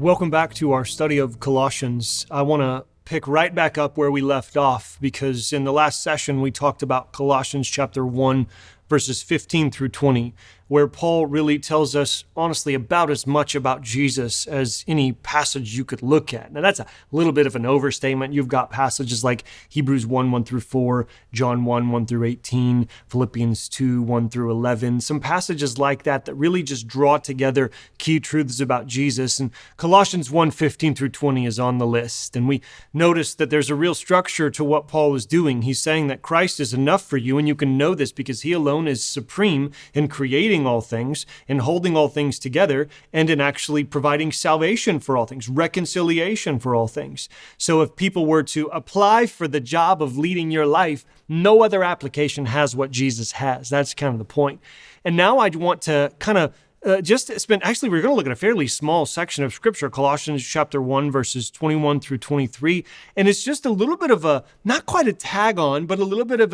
Welcome back to our study of Colossians. I want to pick right back up where we left off because in the last session we talked about Colossians chapter 1, verses 15 through 20, where Paul really tells us, honestly, about as much about Jesus as any passage you could look at. Now, that's a little bit of an overstatement. You've got passages like Hebrews 1, 1 through 4, John 1, 1 through 18, Philippians 2, 1 through 11, some passages like that that really just draw together key truths about Jesus. And Colossians 1, 15 through 20 is on the list. And we notice that there's a real structure to what Paul is doing. He's saying that Christ is enough for you, and you can know this because he alone is supreme in creating all things, in holding all things together, and in actually providing salvation for all things, reconciliation for all things. So if people were to apply for the job of leading your life, no other application has what Jesus has. That's kind of the point. And now I want to kind of we're going to look at a fairly small section of Scripture, Colossians chapter 1, verses 21 through 23. And it's just a little bit of a, not quite a tag on, but a little bit of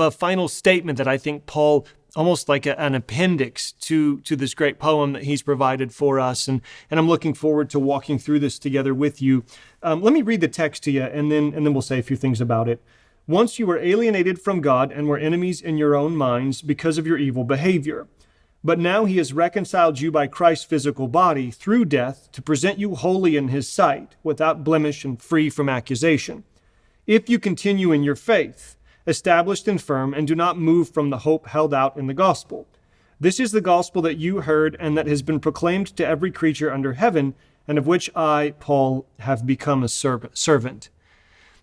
a final statement that I think Paul, almost like an appendix to this great poem that he's provided for us. And I'm looking forward to walking through this together with you. Let me read the text to you, and then we'll say a few things about it. Once you were alienated from God and were enemies in your own minds because of your evil behavior. But now he has reconciled you by Christ's physical body through death to present you holy in his sight, without blemish and free from accusation. If you continue in your faith, established and firm, and do not move from the hope held out in the gospel. This is the gospel that you heard and that has been proclaimed to every creature under heaven, and of which I, Paul, have become a servant.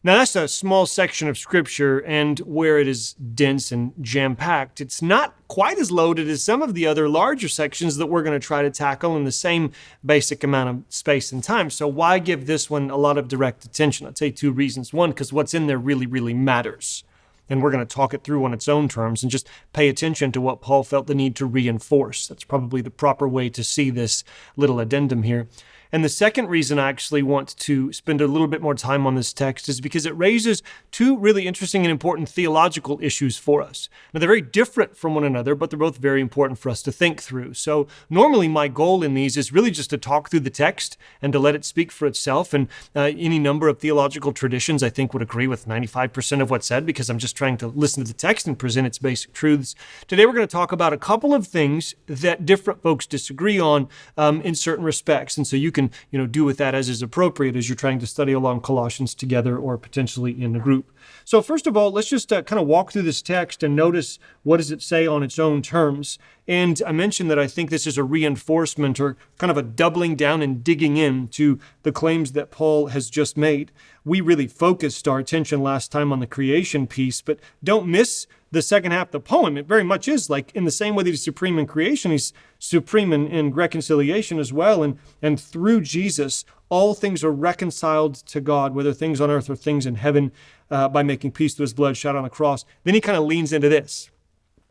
Now, that's a small section of Scripture, and where it is dense and jam-packed, it's not quite as loaded as some of the other larger sections that we're going to try to tackle in the same basic amount of space and time. So why give this one a lot of direct attention? I'd say two reasons. One, because what's in there really, really matters. And we're going to talk it through on its own terms and just pay attention to what Paul felt the need to reinforce. That's probably the proper way to see this little addendum here. And the second reason I actually want to spend a little bit more time on this text is because it raises two really interesting and important theological issues for us. Now, they're very different from one another, but they're both very important for us to think through. So normally my goal in these is really just to talk through the text and to let it speak for itself. And any number of theological traditions, I think, would agree with 95% of what's said because I'm just trying to listen to the text and present its basic truths. Today, we're going to talk about a couple of things that different folks disagree on in certain respects. And so you can do with that as is appropriate as you're trying to study along Colossians together or potentially in a group. So first of all, let's just kind of walk through this text and notice what does it say on its own terms. And I mentioned that I think this is a reinforcement or kind of a doubling down and digging into the claims that Paul has just made. We really focused our attention last time on the creation piece, but don't miss the second half of the poem. It very much is like in the same way that he's supreme in creation, he's supreme in reconciliation as well. And through Jesus, all things are reconciled to God, whether things on earth or things in heaven, by making peace through his blood shed on the cross. Then he kind of leans into this.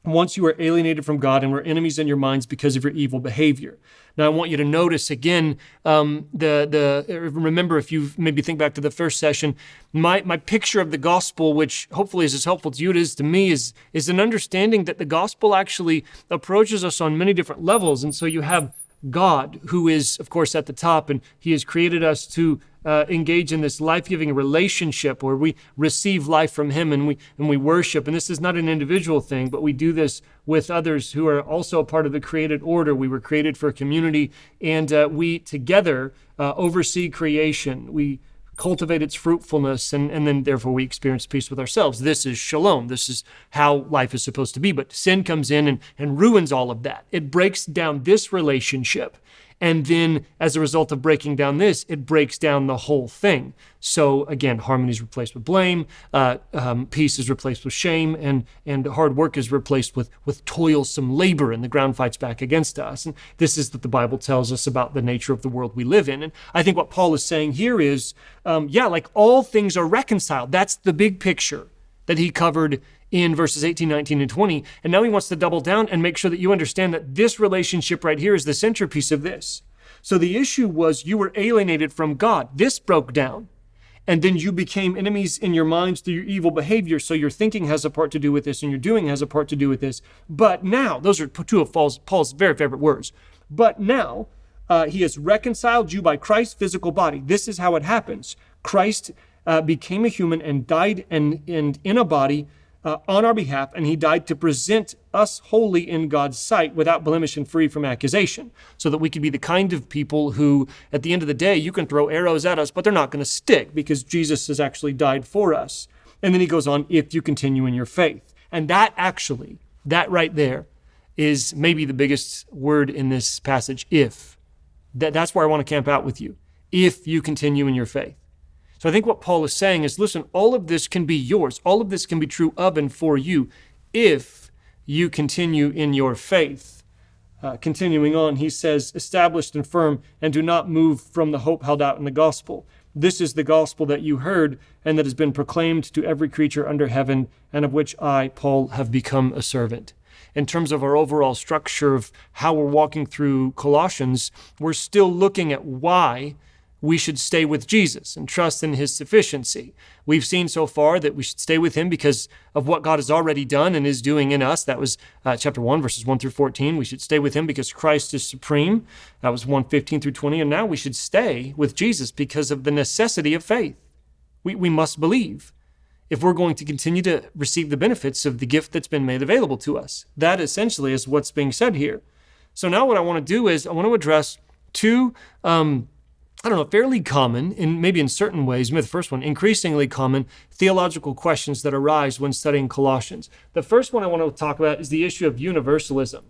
Once you were alienated from God and were enemies in your minds because of your evil behavior. Now, I want you to notice again, remember if you maybe think back to the first session, my picture of the gospel, which hopefully is as helpful to you as it is to me, is an understanding that the gospel actually approaches us on many different levels. And so you have God, who is, of course, at the top, and he has created us to engage in this life-giving relationship where we receive life from him and we worship. And this is not an individual thing, but we do this with others who are also a part of the created order. We were created for a community, and we together oversee creation. We cultivate its fruitfulness, and then therefore we experience peace with ourselves. This is shalom. This is how life is supposed to be. But sin comes in and ruins all of that. It breaks down this relationship. And then as a result of breaking down this, it breaks down the whole thing. So again, harmony is replaced with blame, peace is replaced with shame, and hard work is replaced with toilsome labor, and the ground fights back against us. And this is what the Bible tells us about the nature of the world we live in. And I think what Paul is saying here is, like all things are reconciled. That's the big picture that he covered in verses 18, 19, and 20. And now he wants to double down and make sure that you understand that this relationship right here is the centerpiece of this. So the issue was you were alienated from God. This broke down. And then you became enemies in your minds through your evil behavior. So your thinking has a part to do with this and your doing has a part to do with this. But now, those are two of Paul's very favorite words. But now, He has reconciled you by Christ's physical body. This is how it happens. Christ became a human and died and in a body on our behalf, and he died to present us holy in God's sight without blemish and free from accusation, so that we could be the kind of people who, at the end of the day, you can throw arrows at us, but they're not going to stick because Jesus has actually died for us. And then he goes on, if you continue in your faith. And that right there is maybe the biggest word in this passage, if. That's where I want to camp out with you. If you continue in your faith. So I think what Paul is saying is, listen, all of this can be yours. All of this can be true of and for you if you continue in your faith. Continuing on, he says, established and firm, and do not move from the hope held out in the gospel. This is the gospel that you heard and that has been proclaimed to every creature under heaven, and of which I, Paul, have become a servant. In terms of our overall structure of how we're walking through Colossians, we're still looking at why we should stay with Jesus and trust in his sufficiency. We've seen so far that we should stay with him because of what God has already done and is doing in us. That was chapter 1, verses 1 through 14. We should stay with him because Christ is supreme. That was 1:15 through 20. And now we should stay with Jesus because of the necessity of faith. We must believe if we're going to continue to receive the benefits of the gift that's been made available to us. That essentially is what's being said here. So now what I want to do is I want to address two fairly common, and maybe in certain ways, maybe the first one, increasingly common theological questions that arise when studying Colossians. The first one I want to talk about is the issue of universalism.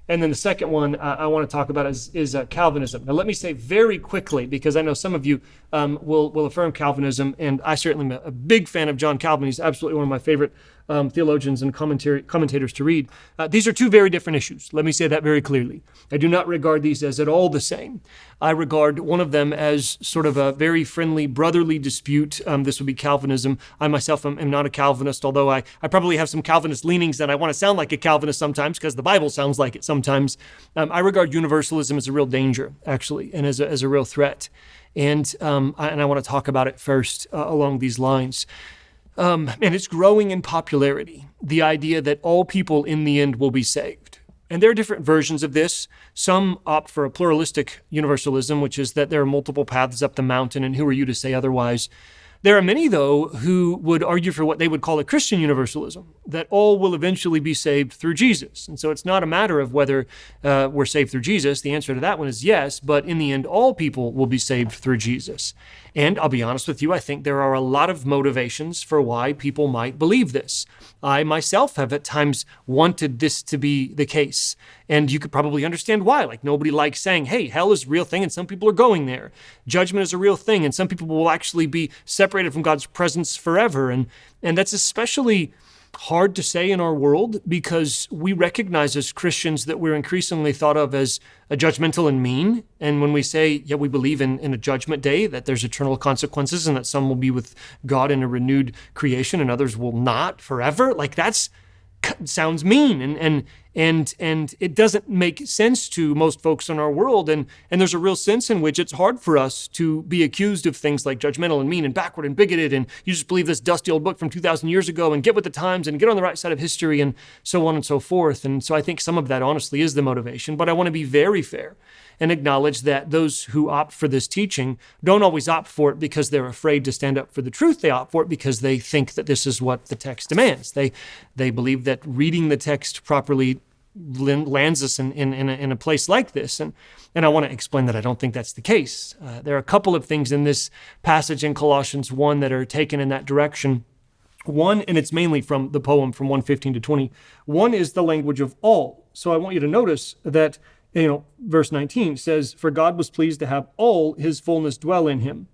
And then the second one I want to talk about is Calvinism. Now, let me say very quickly, because I know some of you will affirm Calvinism, and I certainly am a big fan of John Calvin. He's absolutely one of my favorite theologians and commentators to read. These are two very different issues. Let me say that very clearly. I do not regard these as at all the same. I regard one of them as sort of a very friendly, brotherly dispute. This would be Calvinism. I myself am not a Calvinist, although I probably have some Calvinist leanings and I want to sound like a Calvinist sometimes because the Bible sounds like it sometimes. I regard universalism as a real danger, actually, and as a real threat. And I want to talk about it first along these lines. And it's growing in popularity, the idea that all people in the end will be saved. And there are different versions of this. Some opt for a pluralistic universalism, which is that there are multiple paths up the mountain, and who are you to say otherwise? There are many, though, who would argue for what they would call a Christian universalism, that all will eventually be saved through Jesus. And so it's not a matter of whether we're saved through Jesus. The answer to that one is yes, but in the end, all people will be saved through Jesus. And I'll be honest with you, I think there are a lot of motivations for why people might believe this. I myself have at times wanted this to be the case. And you could probably understand why. Like, nobody likes saying, hey, hell is a real thing and some people are going there. Judgment is a real thing and some people will actually be separated from God's presence forever. And that's especially hard to say in our world because we recognize as Christians that we're increasingly thought of as judgmental and mean. And when we say, yeah, we believe in a judgment day, that there's eternal consequences and that some will be with God in a renewed creation and others will not forever, like that's sounds mean and it doesn't make sense to most folks in our world. And there's a real sense in which it's hard for us to be accused of things like judgmental and mean and backward and bigoted. And you just believe this dusty old book from 2,000 years ago and get with the times and get on the right side of history and so on and so forth. And so I think some of that honestly is the motivation, but I want to be very fair and acknowledge that those who opt for this teaching don't always opt for it because they're afraid to stand up for the truth. They opt for it because they think that this is what the text demands. They believe that reading the text properly lands us in a place like this. And I want to explain that I don't think that's the case. There are a couple of things in this passage in Colossians 1 that are taken in that direction. One, and it's mainly from the poem from 1:15 to 20. One is the language of all. So I want you to notice that, verse 19 says, for God was pleased to have all his fullness dwell in him.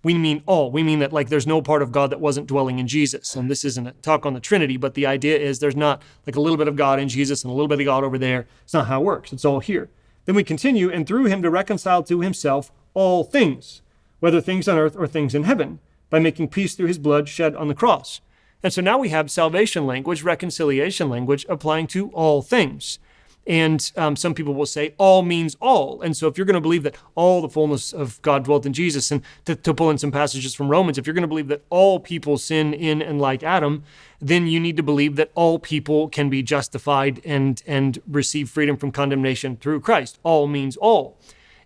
We mean all. We mean that there's no part of God that wasn't dwelling in Jesus. And this isn't a talk on the Trinity, but the idea is there's not like a little bit of God in Jesus and a little bit of God over there. It's not how it works. It's all here. Then we continue, and through him to reconcile to himself all things, whether things on earth or things in heaven, by making peace through his blood shed on the cross. And so now we have salvation language, reconciliation language applying to all things. And some people will say all means all. And so if you're going to believe that all the fullness of God dwelt in Jesus, and to pull in some passages from Romans, if you're going to believe that all people sin in and like Adam, then you need to believe that all people can be justified and receive freedom from condemnation through Christ. All means all.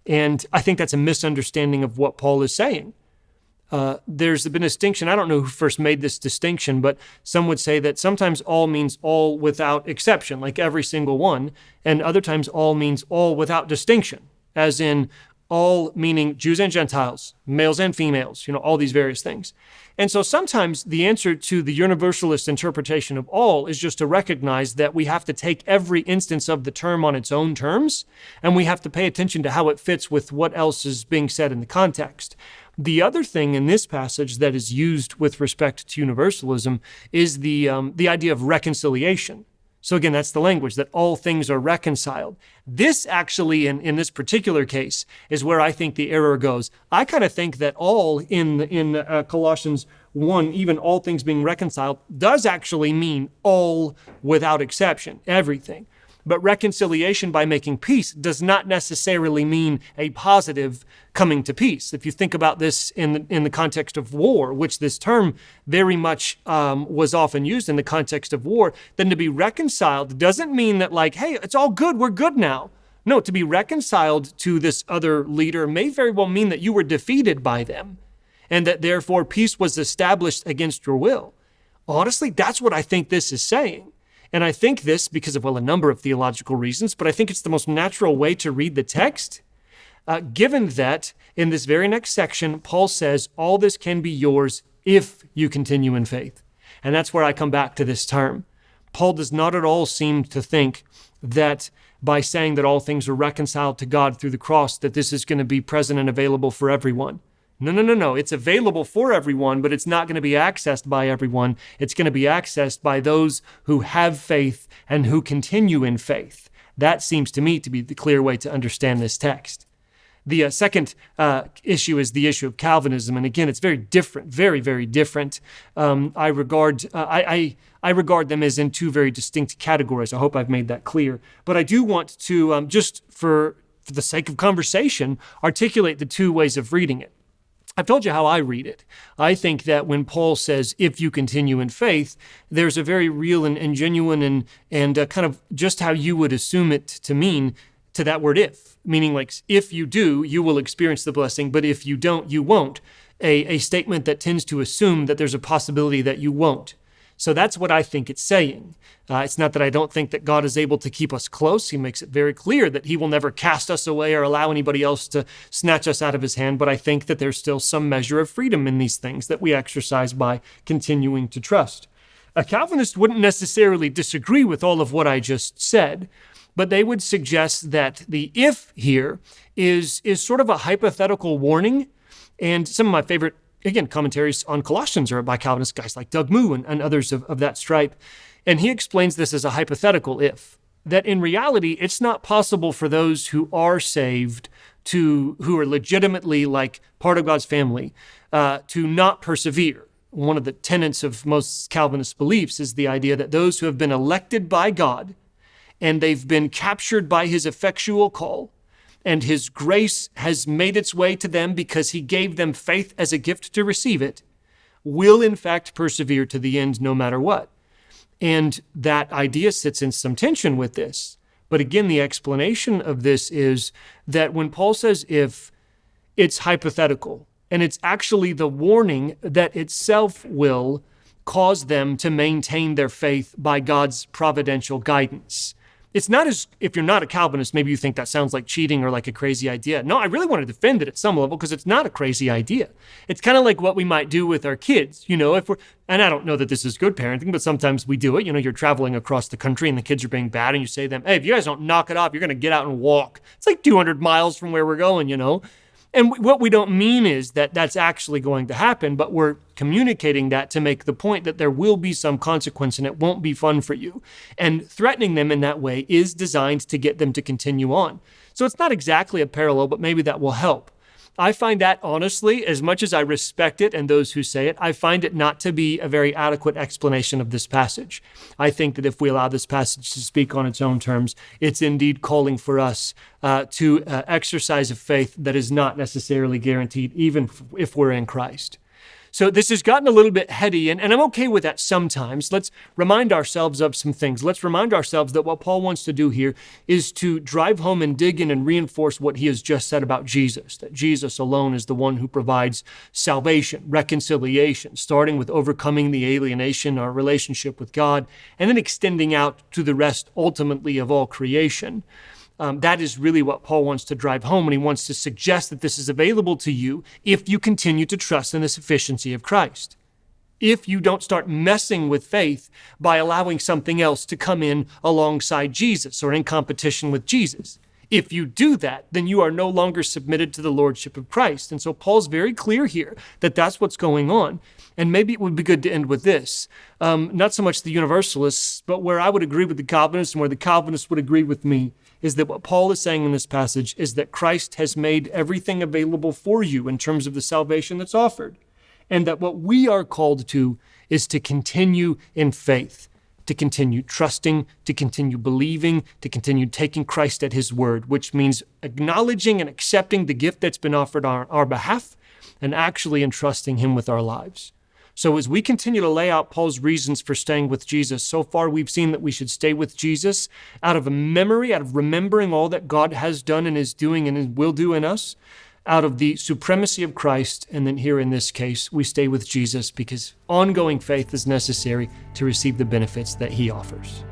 And I think that's a misunderstanding of what Paul is saying. There's been a distinction. I don't know who first made this distinction, but some would say that sometimes all means all without exception, like every single one, and other times all means all without distinction, as in all meaning Jews and Gentiles, males and females, all these various things. And so sometimes the answer to the universalist interpretation of all is just to recognize that we have to take every instance of the term on its own terms, and we have to pay attention to how it fits with what else is being said in the context. The other thing in this passage that is used with respect to universalism is the idea of reconciliation. So again, that's the language, that all things are reconciled. This actually, in this particular case, is where I think the error goes. I kind of think that all in Colossians 1, even all things being reconciled, does actually mean all without exception, everything. But reconciliation by making peace does not necessarily mean a positive coming to peace. If you think about this in the context of war, which this term very much was often used in the context of war, then to be reconciled doesn't mean that hey, it's all good, we're good now. No, to be reconciled to this other leader may very well mean that you were defeated by them and that therefore peace was established against your will. Honestly, that's what I think this is saying. And I think this because of, a number of theological reasons, but I think it's the most natural way to read the text, given that in this very next section, Paul says, all this can be yours if you continue in faith. And that's where I come back to this term. Paul does not at all seem to think that by saying that all things are reconciled to God through the cross, that this is going to be present and available for everyone. No. It's available for everyone, but it's not going to be accessed by everyone. It's going to be accessed by those who have faith and who continue in faith. That seems to me to be the clear way to understand this text. The second issue is the issue of Calvinism. And again, it's very different, very, very different. I regard them as in two very distinct categories. I hope I've made that clear. But I do want to, just for the sake of conversation, articulate the two ways of reading it. I've told you how I read it. I think that when Paul says, if you continue in faith, there's a very real and genuine and kind of just how you would assume it to mean to that word if, meaning if you do, you will experience the blessing, but if you don't, you won't. A statement that tends to assume that there's a possibility that you won't. So that's what I think it's saying. It's not that I don't think that God is able to keep us close. He makes it very clear that he will never cast us away or allow anybody else to snatch us out of his hand. But I think that there's still some measure of freedom in these things that we exercise by continuing to trust. A Calvinist wouldn't necessarily disagree with all of what I just said, but they would suggest that the if here is sort of a hypothetical warning. And some of my favorite commentaries on Colossians are by Calvinist guys like Doug Moo and others of that stripe. And he explains this as a hypothetical if, that in reality, it's not possible for those who are saved who are legitimately part of God's family, to not persevere. One of the tenets of most Calvinist beliefs is the idea that those who have been elected by God and they've been captured by his effectual call, and his grace has made its way to them because he gave them faith as a gift to receive it, will in fact persevere to the end no matter what. And that idea sits in some tension with this. But again, the explanation of this is that when Paul says if, it's hypothetical, and it's actually the warning that itself will cause them to maintain their faith by God's providential guidance. It's not as, if you're not a Calvinist, maybe you think that sounds like cheating or like a crazy idea. No, I really want to defend it at some level because it's not a crazy idea. It's kind of like what we might do with our kids, if we're, and I don't know that this is good parenting, but sometimes we do it. You're traveling across the country and the kids are being bad and you say to them, hey, if you guys don't knock it off, you're going to get out and walk. It's like 200 miles from where we're going, And what we don't mean is that that's actually going to happen, but we're communicating that to make the point that there will be some consequence and it won't be fun for you. And threatening them in that way is designed to get them to continue on. So it's not exactly a parallel, but maybe that will help. I find that, honestly, as much as I respect it and those who say it, I find it not to be a very adequate explanation of this passage. I think that if we allow this passage to speak on its own terms, it's indeed calling for us to exercise a faith that is not necessarily guaranteed, even if we're in Christ. So this has gotten a little bit heady, and I'm okay with that sometimes. Let's remind ourselves of some things. Let's remind ourselves that what Paul wants to do here is to drive home and dig in and reinforce what he has just said about Jesus, that Jesus alone is the one who provides salvation, reconciliation, starting with overcoming the alienation, our relationship with God, and then extending out to the rest ultimately of all creation. That is really what Paul wants to drive home, and he wants to suggest that this is available to you if you continue to trust in the sufficiency of Christ. If you don't start messing with faith by allowing something else to come in alongside Jesus or in competition with Jesus. If you do that, then you are no longer submitted to the lordship of Christ. And so Paul's very clear here that that's what's going on. And maybe it would be good to end with this. Not so much the Universalists, but where I would agree with the Calvinists and where the Calvinists would agree with me is that what Paul is saying in this passage is that Christ has made everything available for you in terms of the salvation that's offered. And that what we are called to is to continue in faith, to continue trusting, to continue believing, to continue taking Christ at his word, which means acknowledging and accepting the gift that's been offered on our behalf and actually entrusting him with our lives. So as we continue to lay out Paul's reasons for staying with Jesus, so far we've seen that we should stay with Jesus out of a memory, out of remembering all that God has done and is doing and will do in us, out of the supremacy of Christ. And then here in this case, we stay with Jesus because ongoing faith is necessary to receive the benefits that he offers.